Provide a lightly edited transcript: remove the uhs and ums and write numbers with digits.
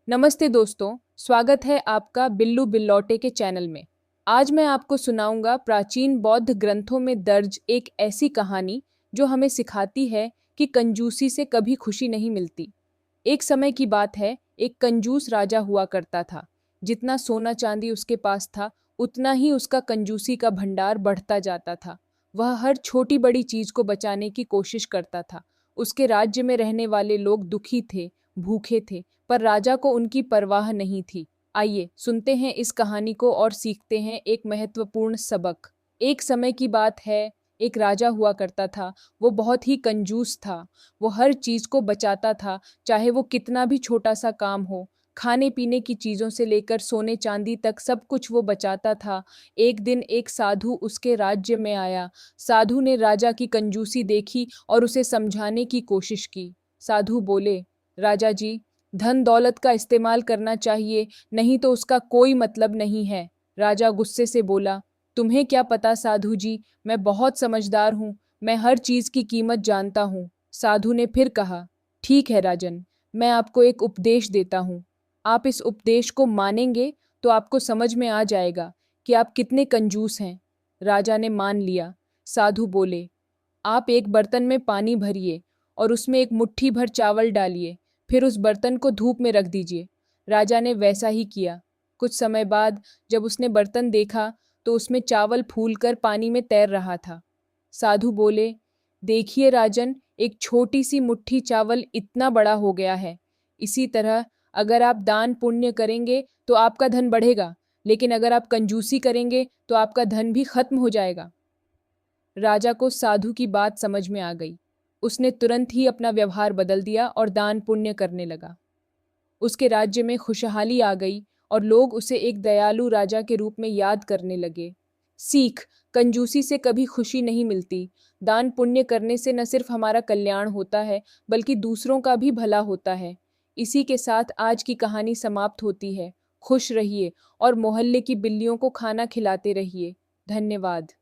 नमस्ते दोस्तों, स्वागत है आपका बिल्लू बिल्लौटे के चैनल में। आज मैं आपको सुनाऊंगा प्राचीन बौद्ध ग्रंथों में दर्ज एक ऐसी कहानी जो हमें सिखाती है कि कंजूसी से कभी खुशी नहीं मिलती। एक समय की बात है, एक कंजूस राजा हुआ करता था। जितना सोना चांदी उसके पास था, उतना ही उसका कंजूसी का भंडार बढ़ता जाता था। वह हर छोटी बड़ी चीज को बचाने की कोशिश करता था। उसके राज्य में रहने वाले लोग दुखी थे, भूखे थे, पर राजा को उनकी परवाह नहीं थी। आइए सुनते हैं इस कहानी को और सीखते हैं एक महत्वपूर्ण सबक। एक समय की बात है, एक राजा हुआ करता था। वो बहुत ही कंजूस था। वो हर चीज को बचाता था, चाहे वो कितना भी छोटा सा काम हो। खाने पीने की चीजों से लेकर सोने चांदी तक सब कुछ वो बचाता था। एक दिन एक साधु उसके राज्य में आया। साधु ने राजा की कंजूसी देखी और उसे समझाने की कोशिश की। साधु बोले, राजा जी, धन दौलत का इस्तेमाल करना चाहिए, नहीं तो उसका कोई मतलब नहीं है। राजा गुस्से से बोला, तुम्हें क्या पता साधु जी, मैं बहुत समझदार हूँ, मैं हर चीज की कीमत जानता हूँ। साधु ने फिर कहा, ठीक है राजन, मैं आपको एक उपदेश देता हूँ। आप इस उपदेश को मानेंगे तो आपको समझ में आ जाएगा कि आप कितने कंजूस हैं। राजा ने मान लिया। साधु बोले, आप एक बर्तन में पानी भरिए और उसमें एक मुट्ठी भर चावल डालिए, फिर उस बर्तन को धूप में रख दीजिए। राजा ने वैसा ही किया। कुछ समय बाद जब उसने बर्तन देखा तो उसमें चावल फूलकर पानी में तैर रहा था। साधु बोले, देखिए राजन, एक छोटी सी मुट्ठी चावल इतना बड़ा हो गया है। इसी तरह अगर आप दान पुण्य करेंगे तो आपका धन बढ़ेगा, लेकिन अगर आप कंजूसी करेंगे तो आपका धन भी खत्म हो जाएगा। राजा को साधु की बात समझ में आ गई। उसने तुरंत ही अपना व्यवहार बदल दिया और दान पुण्य करने लगा। उसके राज्य में खुशहाली आ गई और लोग उसे एक दयालु राजा के रूप में याद करने लगे। सीख, कंजूसी से कभी खुशी नहीं मिलती। दान पुण्य करने से न सिर्फ हमारा कल्याण होता है, बल्कि दूसरों का भी भला होता है। इसी के साथ आज की कहानी समाप्त होती है। खुश रहिए और मोहल्ले की बिल्लियों को खाना खिलाते रहिए। धन्यवाद।